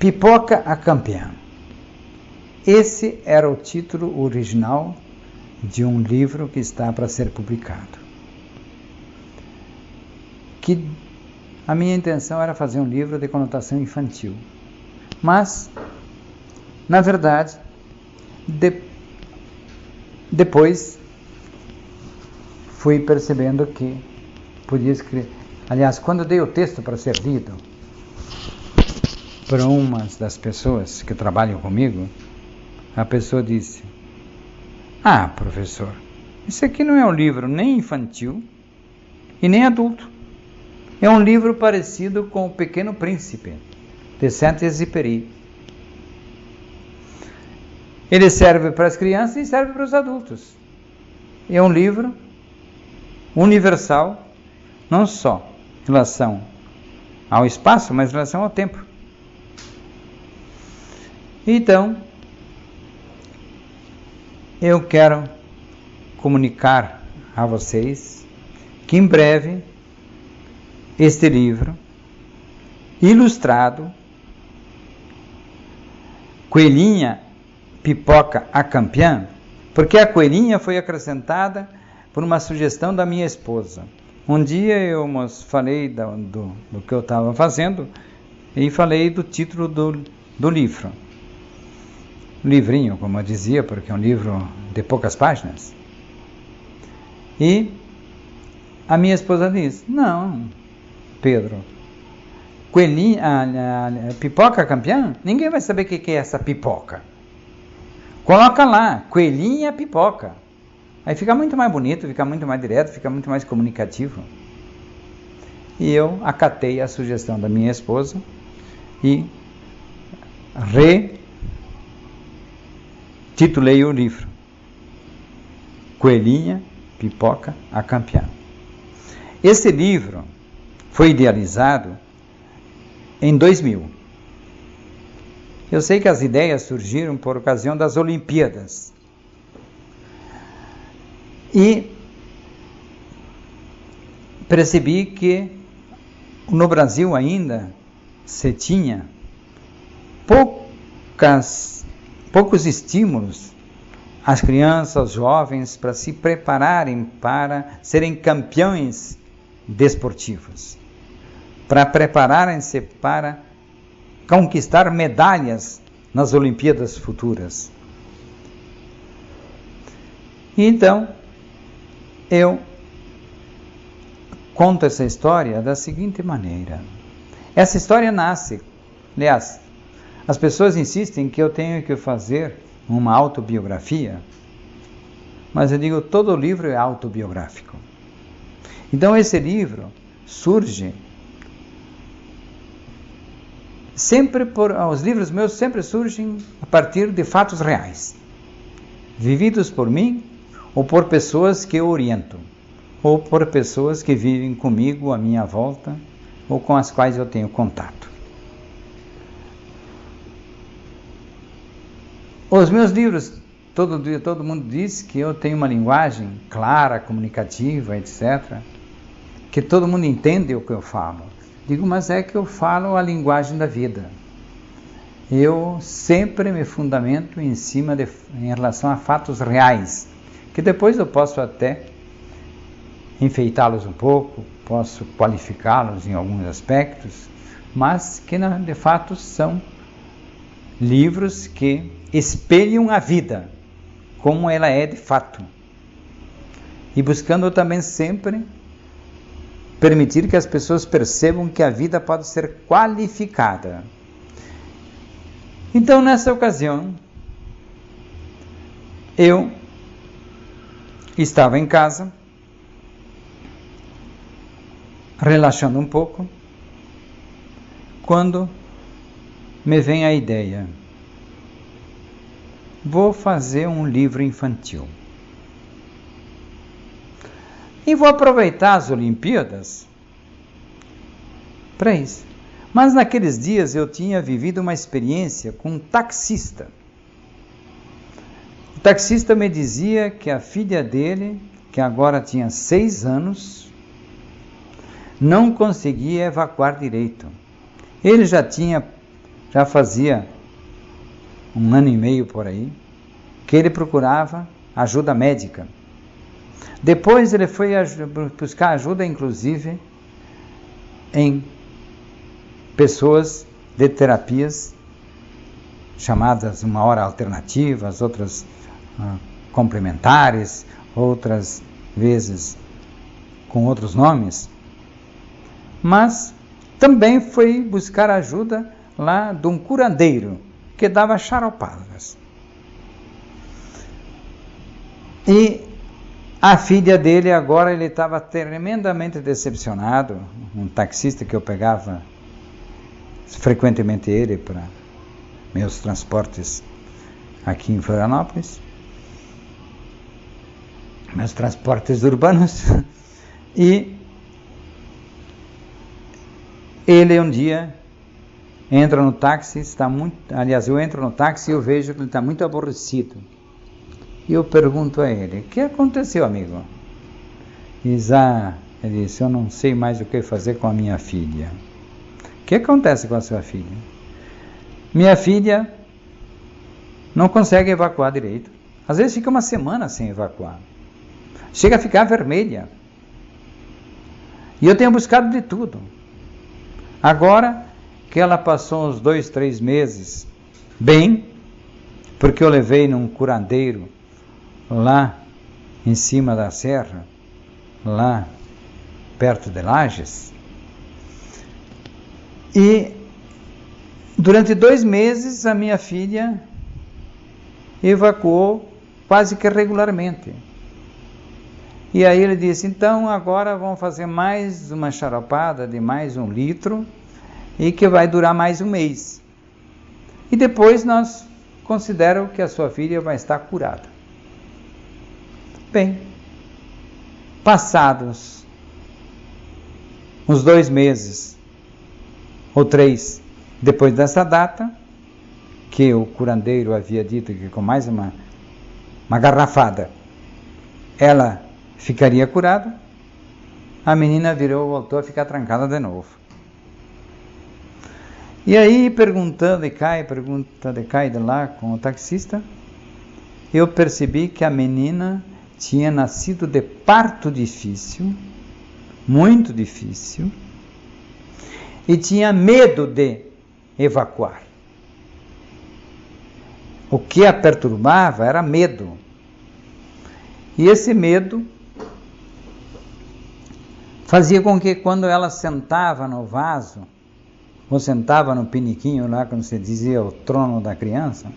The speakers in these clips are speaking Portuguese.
Pipoca a Campeã. Esse era o título original de um livro que está para ser publicado. Que a minha intenção era fazer um livro de conotação infantil. Mas, na verdade, depois fui percebendo que podia escrever. Aliás, quando eu dei o texto para ser lido para uma das pessoas que trabalham comigo, a pessoa disse: "Ah, professor, isso aqui não é um livro nem infantil e nem adulto. É um livro parecido com O Pequeno Príncipe, de Saint-Exupéry. Ele serve para as crianças e serve para os adultos. É um livro universal, não só em relação ao espaço, mas em relação ao tempo." Então, eu quero comunicar a vocês que em breve este livro ilustrado, Coelhinha, Pipoca a Campeã, porque a coelhinha foi acrescentada por uma sugestão da minha esposa. Um dia eu falei do que eu estava fazendo e falei do título do livro. Livrinho, como eu dizia, porque é um livro de poucas páginas. E a minha esposa disse: "Não, Pedro, coelhinha, pipoca campeã? Ninguém vai saber o que é essa pipoca. Coloca lá, coelhinha pipoca. Aí fica muito mais bonito, fica muito mais direto, fica muito mais comunicativo." E eu acatei a sugestão da minha esposa e titulei o livro Coelhinha, Pipoca a Campeã. Esse livro foi idealizado em 2000. Eu sei que as ideias surgiram por ocasião das Olimpíadas. E percebi que no Brasil ainda se tinha poucos estímulos às crianças, aos jovens, para se prepararem para serem campeões desportivos, para prepararem-se para conquistar medalhas nas Olimpíadas futuras. Então, eu conto essa história da seguinte maneira. Essa história nasce, aliás, as pessoas insistem que eu tenho que fazer uma autobiografia, mas eu digo, todo livro é autobiográfico. Então esse livro surge os livros meus sempre surgem a partir de fatos reais, vividos por mim ou por pessoas que eu oriento, ou por pessoas que vivem comigo à minha volta, ou com as quais eu tenho contato. Os meus livros, todo mundo diz que eu tenho uma linguagem clara, comunicativa, etc., que todo mundo entende o que eu falo. Digo, mas é que eu falo a linguagem da vida. Eu sempre me fundamento em relação a fatos reais, que depois eu posso até enfeitá-los um pouco, posso qualificá-los em alguns aspectos, mas que de fato são livros que espelham a vida como ela é de fato, e buscando também sempre permitir que as pessoas percebam que a vida pode ser qualificada. Então, nessa ocasião, eu estava em casa, relaxando um pouco, quando me vem a ideia: vou fazer um livro infantil. E vou aproveitar as Olimpíadas para isso. Mas naqueles dias eu tinha vivido uma experiência com um taxista. O taxista me dizia que a filha dele, que agora tinha 6 anos, não conseguia evacuar direito. Ele já tinha já fazia 1 ano e meio por aí, que ele procurava ajuda médica. Depois ele foi buscar ajuda, inclusive, em pessoas de terapias chamadas uma hora alternativas, outras complementares, outras vezes com outros nomes. Mas também foi buscar ajuda lá de um curandeiro que dava xaropadas. E a filha dele agora, ele estava tremendamente decepcionado, um taxista que eu pegava frequentemente ele para meus transportes aqui em Florianópolis, meus transportes urbanos, e ele um dia entra no táxi, eu entro no táxi e eu vejo que ele está muito aborrecido. E eu pergunto a ele, o que aconteceu, amigo? Ele disse, eu não sei mais o que fazer com a minha filha. O que acontece com a sua filha? Minha filha não consegue evacuar direito. Às vezes fica 1 semana sem evacuar. Chega a ficar vermelha. E eu tenho buscado de tudo. Agora que ela passou uns 2, 3 meses bem, porque eu levei num curandeiro lá em cima da serra, lá perto de Lages, e durante 2 meses a minha filha evacuou quase que regularmente. E aí ele disse, então agora vamos fazer mais uma xaropada de mais 1 litro e que vai durar mais 1 mês. E depois nós consideramos que a sua filha vai estar curada. Bem, passados uns 2 meses ou 3 depois dessa data, que o curandeiro havia dito que com mais uma garrafada ela ficaria curada, a menina voltou a ficar trancada de novo. E aí, pergunta de cá e de lá com o taxista, eu percebi que a menina tinha nascido de parto difícil, muito difícil, e tinha medo de evacuar. O que a perturbava era medo. E esse medo fazia com que quando ela sentava no vaso, ou sentava no piniquinho lá, como se dizia, o trono da criança,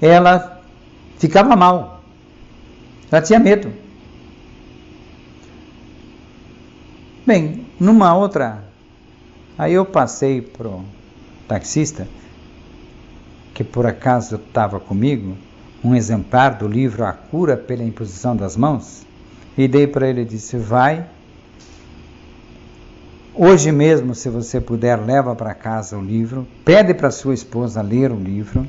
ela ficava mal. Ela tinha medo. Bem, numa outra, aí eu passei para o taxista, que por acaso estava comigo, um exemplar do livro A Cura pela Imposição das Mãos, e dei para ele e disse, vai, hoje mesmo, se você puder, leva para casa o livro, pede para sua esposa ler o livro,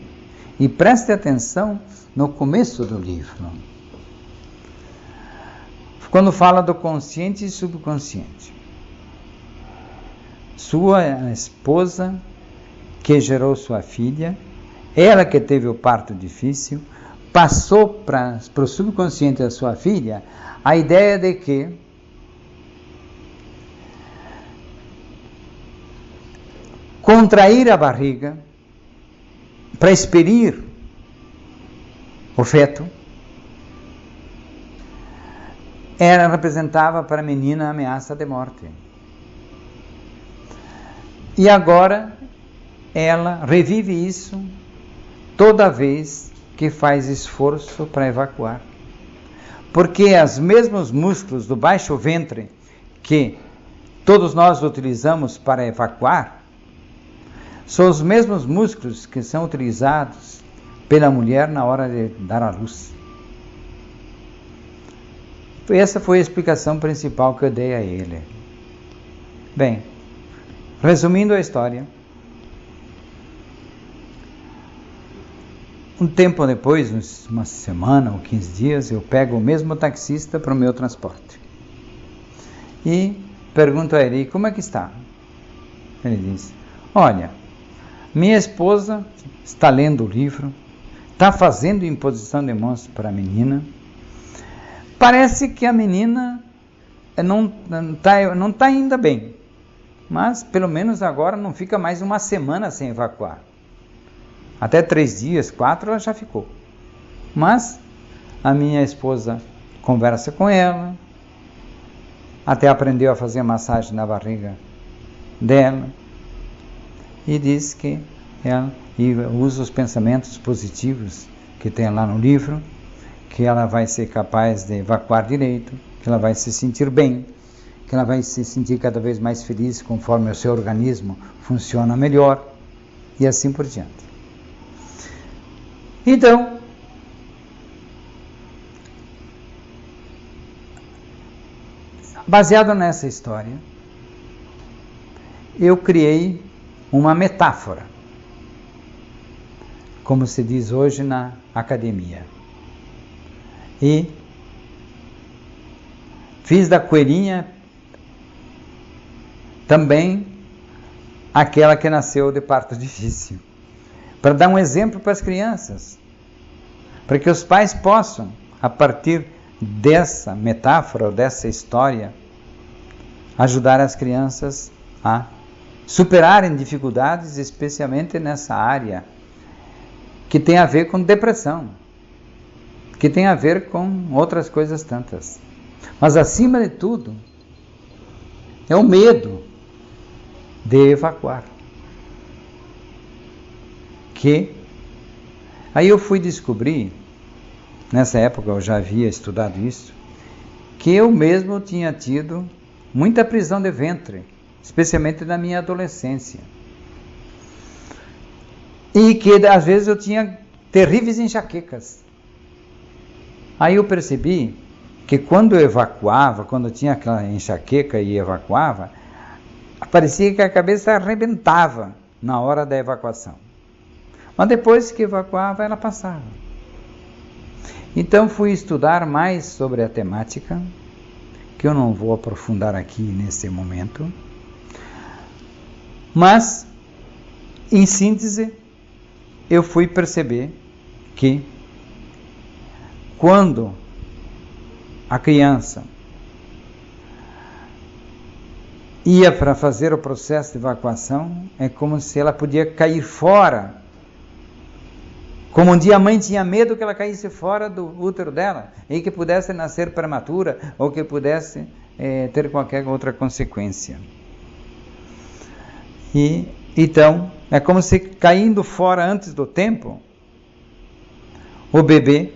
e preste atenção no começo do livro, quando fala do consciente e subconsciente. Sua esposa, que gerou sua filha, ela que teve o parto difícil, passou para o subconsciente da sua filha a ideia de que contrair a barriga para expelir o feto representava para a menina a ameaça de morte. E agora ela revive isso toda vez que faz esforço para evacuar. Porque os mesmos músculos do baixo ventre que todos nós utilizamos para evacuar, são os mesmos músculos que são utilizados pela mulher na hora de dar à luz. Essa foi a explicação principal que eu dei a ele. Bem, resumindo a história, um tempo depois, uma semana ou 15 dias, eu pego o mesmo taxista para o meu transporte. E pergunto a ele, como é que está? Ele diz, olha, minha esposa está lendo o livro, está fazendo imposição de mãos para a menina, parece que a menina não está ainda bem, mas pelo menos agora não fica mais uma semana sem evacuar. Até 3 dias, 4 ela já ficou. Mas a minha esposa conversa com ela, até aprendeu a fazer massagem na barriga dela, e diz que ela usa os pensamentos positivos que tem lá no livro, que ela vai ser capaz de evacuar direito, que ela vai se sentir bem, que ela vai se sentir cada vez mais feliz conforme o seu organismo funciona melhor, e assim por diante. Então, baseado nessa história, eu criei uma metáfora, como se diz hoje na academia. E fiz da coelhinha também aquela que nasceu de parto difícil, para dar um exemplo para as crianças, para que os pais possam, a partir dessa metáfora, ou dessa história, ajudar as crianças a superarem dificuldades, especialmente nessa área que tem a ver com depressão, que tem a ver com outras coisas tantas. Mas acima de tudo, é o medo de evacuar. Que aí eu fui descobrir, nessa época eu já havia estudado isso, que eu mesmo tinha tido muita prisão de ventre, especialmente na minha adolescência. E que às vezes eu tinha terríveis enxaquecas. Aí eu percebi que quando eu evacuava, quando eu tinha aquela enxaqueca e evacuava, parecia que a cabeça arrebentava na hora da evacuação. Mas depois que evacuava, ela passava. Então fui estudar mais sobre a temática, que eu não vou aprofundar aqui nesse momento. Mas, em síntese, eu fui perceber que quando a criança ia para fazer o processo de evacuação, é como se ela podia cair fora. Como um dia a mãe tinha medo que ela caísse fora do útero dela, e que pudesse nascer prematura, ou que pudesse ter qualquer outra consequência. E então, é como se caindo fora antes do tempo, o bebê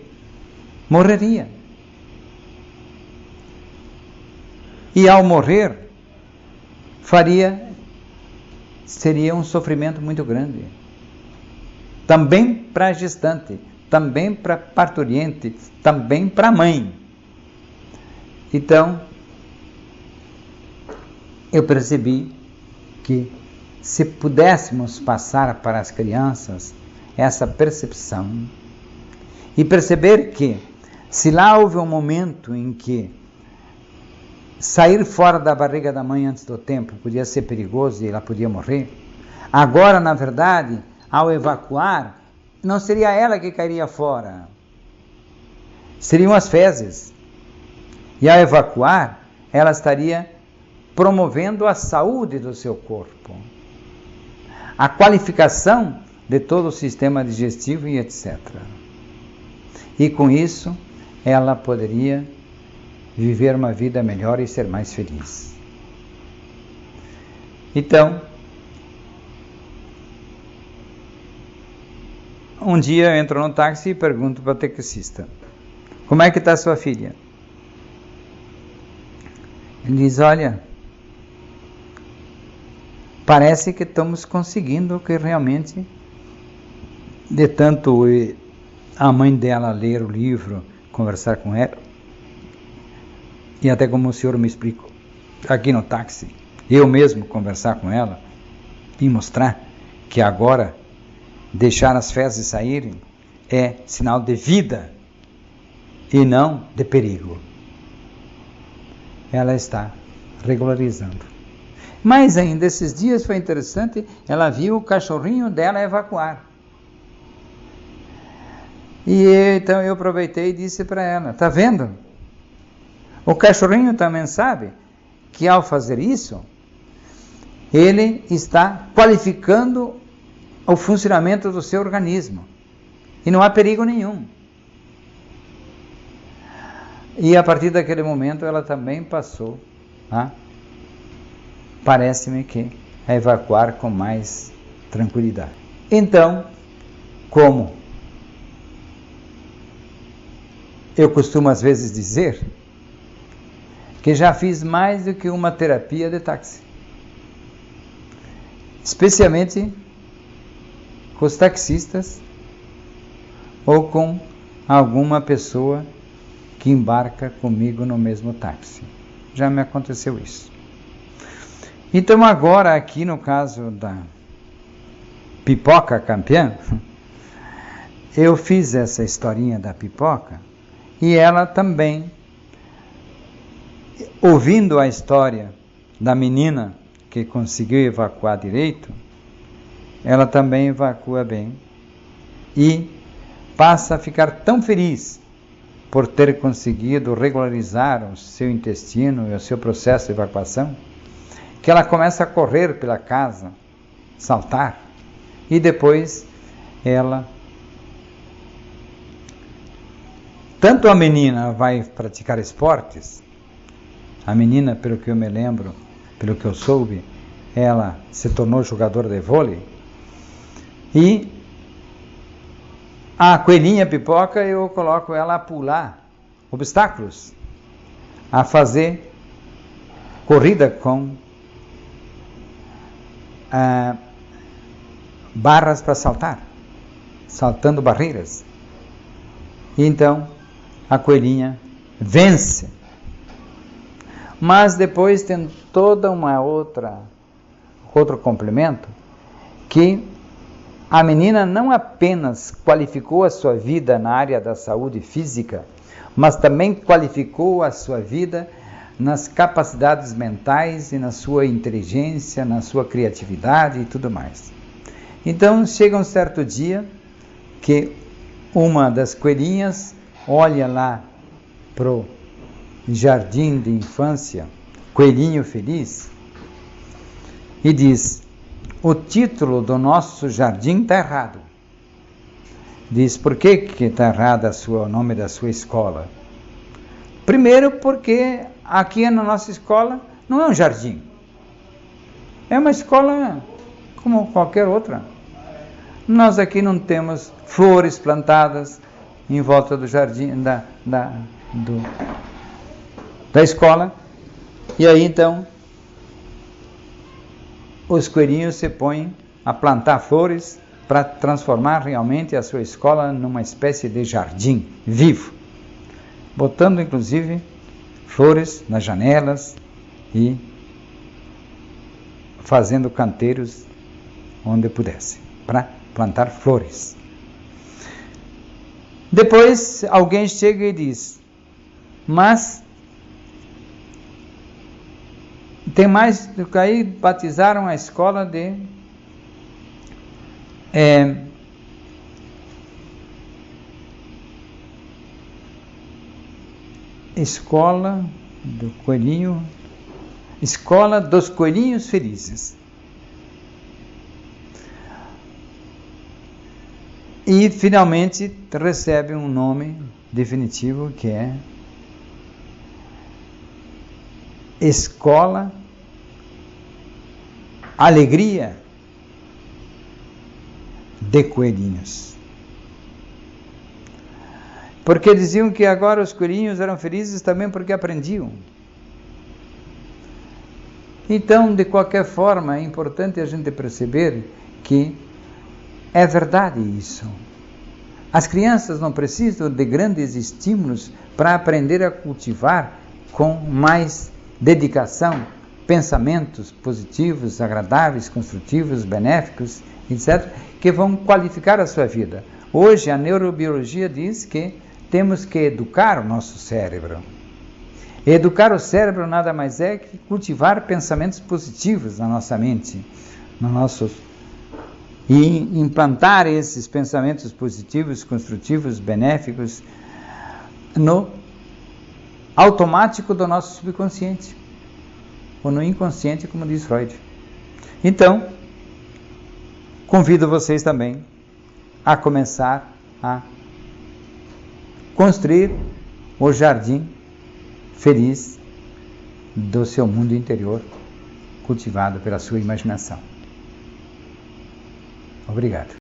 morreria. E ao morrer, seria um sofrimento muito grande. Também para a gestante, também para a parturiente, também para a mãe. Então, eu percebi que se pudéssemos passar para as crianças essa percepção e perceber que, se lá houve um momento em que sair fora da barriga da mãe antes do tempo podia ser perigoso e ela podia morrer, agora, na verdade, ao evacuar, não seria ela que cairia fora, seriam as fezes. E ao evacuar, ela estaria promovendo a saúde do seu corpo, a qualificação de todo o sistema digestivo e etc. E com isso, ela poderia viver uma vida melhor e ser mais feliz. Então, um dia eu entro no táxi e pergunto para o taxista: como é que está sua filha? Ele diz: olha, parece que estamos conseguindo que realmente, de tanto a mãe dela ler o livro, conversar com ela, e até como o senhor me explicou aqui no táxi, eu mesmo conversar com ela e mostrar que agora deixar as fezes saírem é sinal de vida e não de perigo. Ela está regularizando. Mais ainda, esses dias foi interessante, ela viu o cachorrinho dela evacuar. E então eu aproveitei e disse para ela, tá vendo? O cachorrinho também sabe que ao fazer isso, ele está qualificando o funcionamento do seu organismo. E não há perigo nenhum. E a partir daquele momento ela também passou, parece-me que, a evacuar com mais tranquilidade. Então, como eu costumo às vezes dizer, que já fiz mais do que uma terapia de táxi. Especialmente com os taxistas ou com alguma pessoa que embarca comigo no mesmo táxi. Já me aconteceu isso. Então agora aqui no caso da pipoca campeã, eu fiz essa historinha da pipoca e ela também, ouvindo a história da menina que conseguiu evacuar direito, ela também evacua bem e passa a ficar tão feliz por ter conseguido regularizar o seu intestino e o seu processo de evacuação, que ela começa a correr pela casa, saltar, e depois ela, tanto a menina vai praticar esportes, a menina, pelo que eu me lembro, pelo que eu soube, ela se tornou jogadora de vôlei, e a coelhinha pipoca eu coloco ela a pular obstáculos, a fazer corrida com barras para saltar, saltando barreiras. E então a coelhinha vence. Mas depois tem toda uma outro complemento, que a menina não apenas qualificou a sua vida na área da saúde física, mas também qualificou a sua vida nas capacidades mentais e na sua inteligência, na sua criatividade e tudo mais. Então chega um certo dia que uma das coelhinhas olha lá pro jardim de infância, Coelhinho Feliz, e diz: o título do nosso jardim está errado. Diz: por que está errado o nome da sua escola? Primeiro porque aqui na nossa escola não é um jardim. É uma escola como qualquer outra. Nós aqui não temos flores plantadas em volta do jardim, da escola. E aí então os coelhinhos se põem a plantar flores para transformar realmente a sua escola numa espécie de jardim vivo, botando inclusive flores nas janelas e fazendo canteiros onde pudesse, para plantar flores. Depois alguém chega e diz: mas tem mais do que aí, batizaram a escola de escola do coelhinho, escola dos coelhinhos felizes. E finalmente recebe um nome definitivo, que é Escola Alegria de Coelhinhos. Porque diziam que agora os coelhinhos eram felizes também porque aprendiam. Então, de qualquer forma, é importante a gente perceber que é verdade isso. As crianças não precisam de grandes estímulos para aprender a cultivar com mais dedicação pensamentos positivos, agradáveis, construtivos, benéficos, etc., que vão qualificar a sua vida. Hoje a neurobiologia diz que temos que educar o nosso cérebro. Educar o cérebro nada mais é que cultivar pensamentos positivos na nossa mente, e implantar esses pensamentos positivos, construtivos, benéficos, no automático do nosso subconsciente, ou no inconsciente, como diz Freud. Então, convido vocês também a começar a construir o jardim feliz do seu mundo interior, cultivado pela sua imaginação. Obrigado.